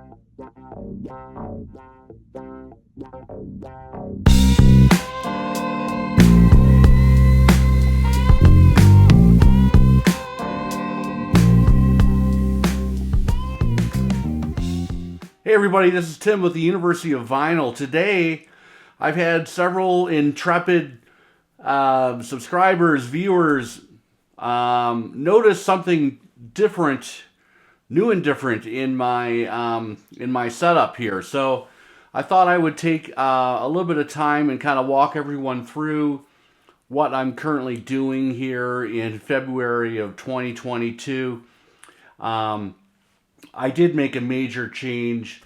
Hey everybody, this is Tim with the University of Vinyl. Today, I've had several intrepid subscribers, viewers, notice something different, new and different in my setup here. So I thought I would take a little bit of time and kind of walk everyone through what I'm currently doing here in February of 2022. I did make a major change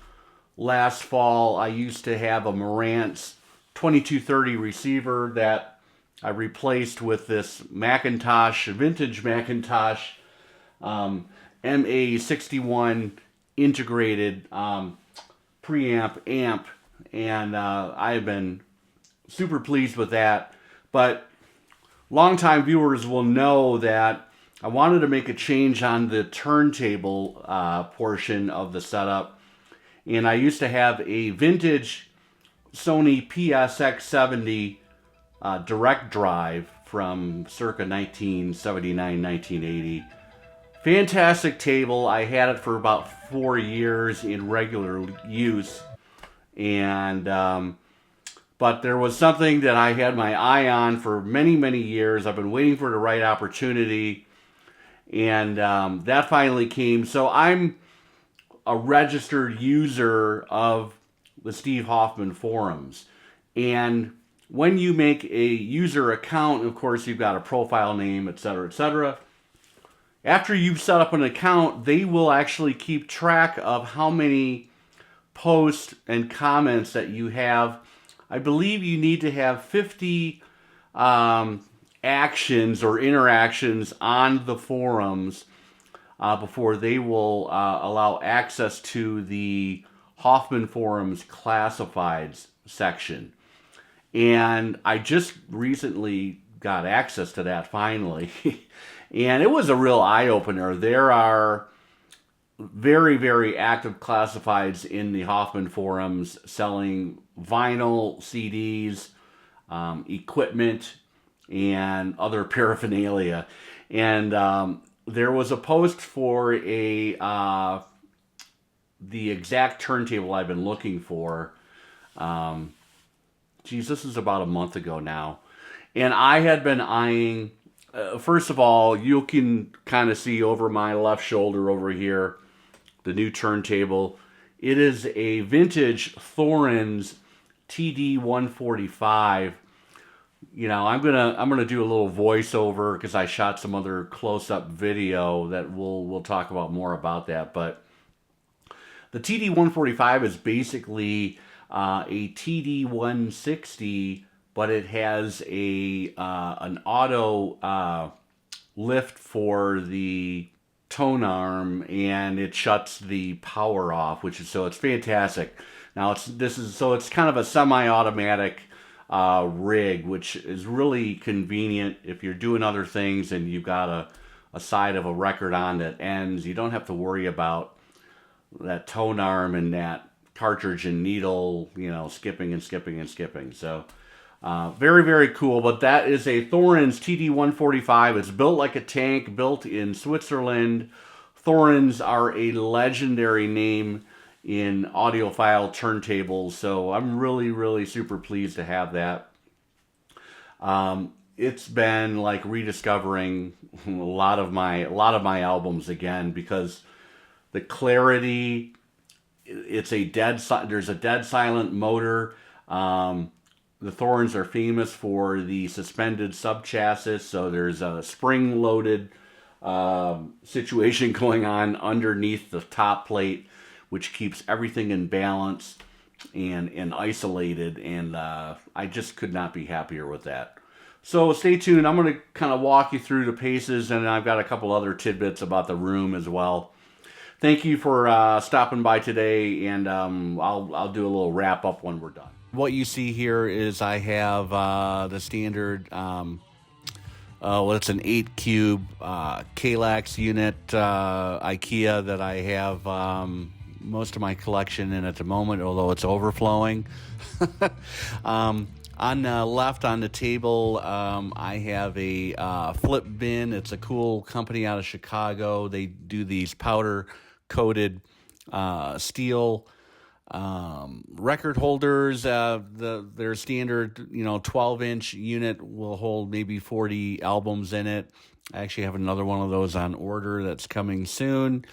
last fall. I used to have a Marantz 2230 receiver that I replaced with this Macintosh, vintage Macintosh MA61 integrated preamp amp, and I've been super pleased with that. But longtime viewers will know that I wanted to make a change on the turntable portion of the setup. And I used to have a vintage Sony PSX70 direct drive from circa 1979, 1980. Fantastic table. I had it for about 4 years in regular use. And but there was something that I had my eye on for many, many years. I've been waiting for the right opportunity. And that finally came. So I'm a registered user of the Steve Hoffman forums. And when you make a user account, of course, you've got a profile name, etc., etc. After you've set up an account, they will actually keep track of how many posts and comments that you have. I believe you need to have 50 actions or interactions on the forums before they will allow access to the Hoffman Forums classifieds section. And I just recently got access to that finally. And it was a real eye-opener. There are very, very active classifieds in the Hoffman Forums selling vinyl, CDs, equipment, and other paraphernalia. And there was a post for the exact turntable I've been looking for. This is about a month ago now. And I had been eyeing, first of all, you can kind of see over my left shoulder over here, the new turntable. It is a vintage Thorens TD145. You know, I'm gonna do a little voiceover because I shot some other close-up video that we'll talk about more about that. But the TD145 is basically a TD160, but it has an auto lift for the tone arm, and it shuts the power off, so it's fantastic. Now it's kind of a semi-automatic rig, which is really convenient if you're doing other things and you've got a side of a record on that ends. You don't have to worry about that tone arm and that cartridge and needle, skipping and skipping and skipping. So very, very cool. But that is a Thorens TD145. It's built like a tank, built in Switzerland. Thorens are a legendary name in audiophile turntables, so I'm really, really super pleased to have that. It's been like rediscovering a lot of my albums again, because the clarity, there's a dead silent motor. The Thorens are famous for the suspended subchassis, so there's a spring-loaded situation going on underneath the top plate, which keeps everything in balance and isolated, and I just could not be happier with that. So stay tuned. I'm going to kind of walk you through the paces, and I've got a couple other tidbits about the room as well. Thank you for stopping by today, and I'll do a little wrap up when we're done. What you see here is I have the standard, it's an 8-cube Kallax unit, IKEA, that I have most of my collection in at the moment, although it's overflowing. On the left on the table, I have a flip bin. It's a cool company out of Chicago. They do these powder coated steel record holders. Their standard 12-inch unit will hold maybe 40 albums in it. I actually have another one of those on order that's coming soon.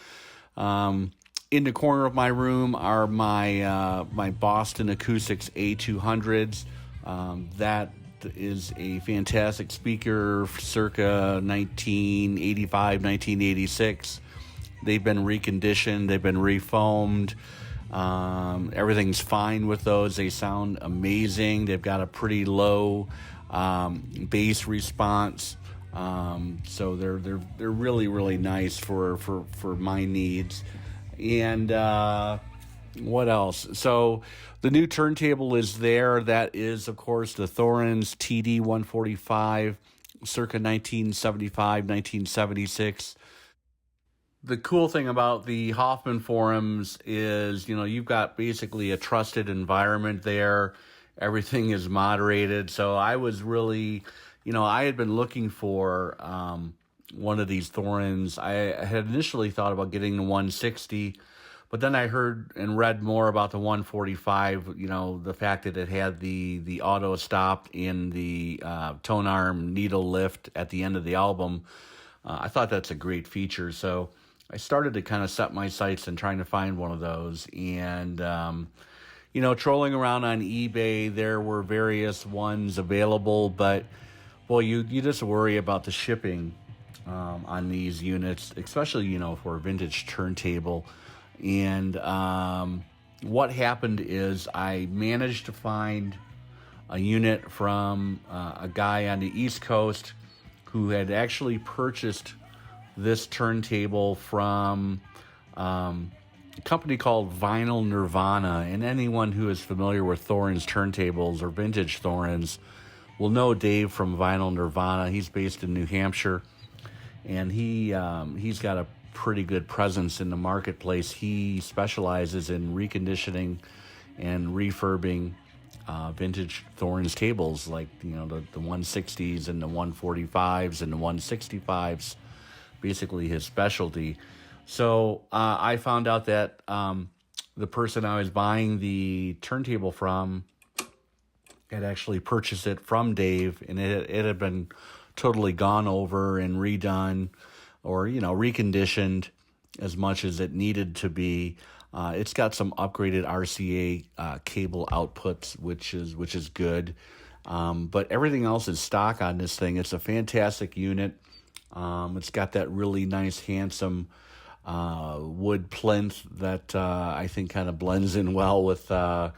In the corner of my room are my Boston Acoustics A200s. That is a fantastic speaker, circa 1985, 1986. They've been reconditioned, they've been refoamed. Everything's fine with those. They sound amazing. They've got a pretty low bass response. So they're really, really nice for my needs. And what else? So the new turntable is there. That is, of course, the Thorens TD145, circa 1975, 1976. The cool thing about the Hoffman forums is, you've got basically a trusted environment there. Everything is moderated. So I was really, I had been looking for one of these Thorens. I had initially thought about getting the 160, but then I heard and read more about the 145, the fact that it had the auto stop and the tone arm needle lift at the end of the album. I thought that's a great feature. So I started to kind of set my sights and trying to find one of those. And, trolling around on eBay, there were various ones available, but boy, you just worry about the shipping on these units, especially, for a vintage turntable. And what happened is I managed to find a unit from a guy on the East Coast who had actually purchased this turntable from a company called Vinyl Nirvana. And anyone who is familiar with Thorens turntables or vintage Thorens will know Dave from Vinyl Nirvana. He's based in New Hampshire, and he's got a pretty good presence in the marketplace. He specializes in reconditioning and refurbing vintage Thorens tables, like the 160s and the 145s and the 165s. Basically his specialty. So I found out that the person I was buying the turntable from had actually purchased it from Dave, and it had been totally gone over and redone, or reconditioned as much as it needed to be. It's got some upgraded RCA cable outputs, which is good. But everything else is stock on this thing. It's a fantastic unit. It's got that really nice, handsome wood plinth that I think kind of blends in well with the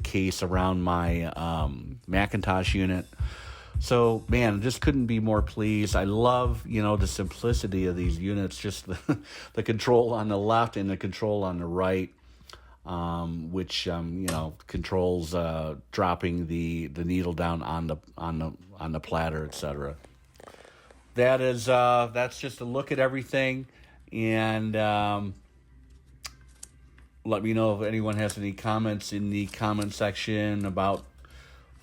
case around my Macintosh unit. So, man, just couldn't be more pleased. I love, the simplicity of these units, just the control on the left and the control on the right, which, controls dropping the needle down on the platter, etc. That's just a look at everything, and let me know if anyone has any comments in the comment section about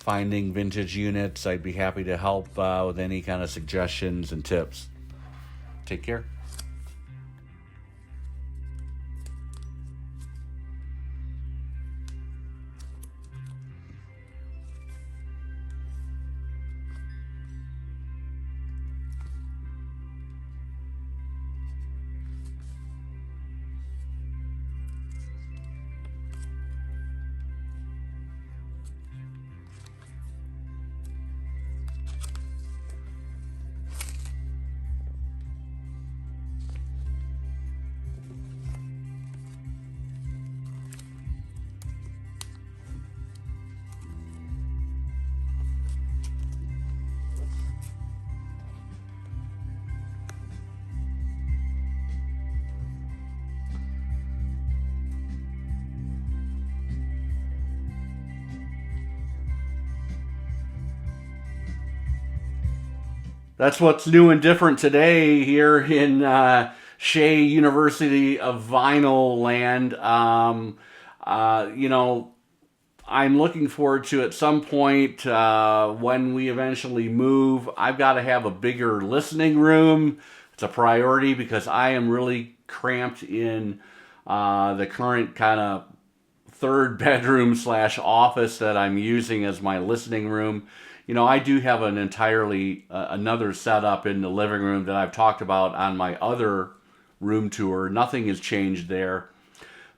finding vintage units. I'd be happy to help with any kind of suggestions and tips. Take care. That's what's new and different today here in Shea University of Vinyl land. You know, I'm looking forward to at some point when we eventually move. I've got to have a bigger listening room. It's a priority because I am really cramped in the current kind of third bedroom slash office that I'm using as my listening room. You know, I do have an entirely another setup in the living room that I've talked about on my other room tour. Nothing has changed there.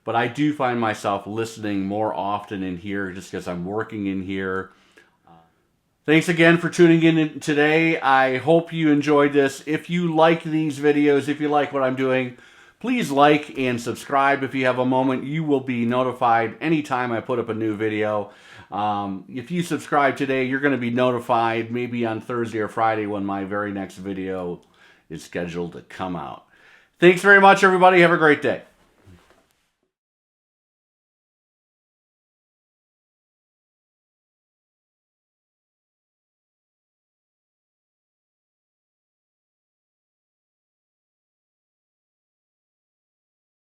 But I do find myself listening more often in here just because I'm working in here. Thanks again for tuning in today. I hope you enjoyed this. If you like these videos, if you like what I'm doing, please like and subscribe if you have a moment. You will be notified anytime I put up a new video. If you subscribe today, you're going to be notified maybe on Thursday or Friday when my very next video is scheduled to come out. Thanks very much, everybody. Have a great day.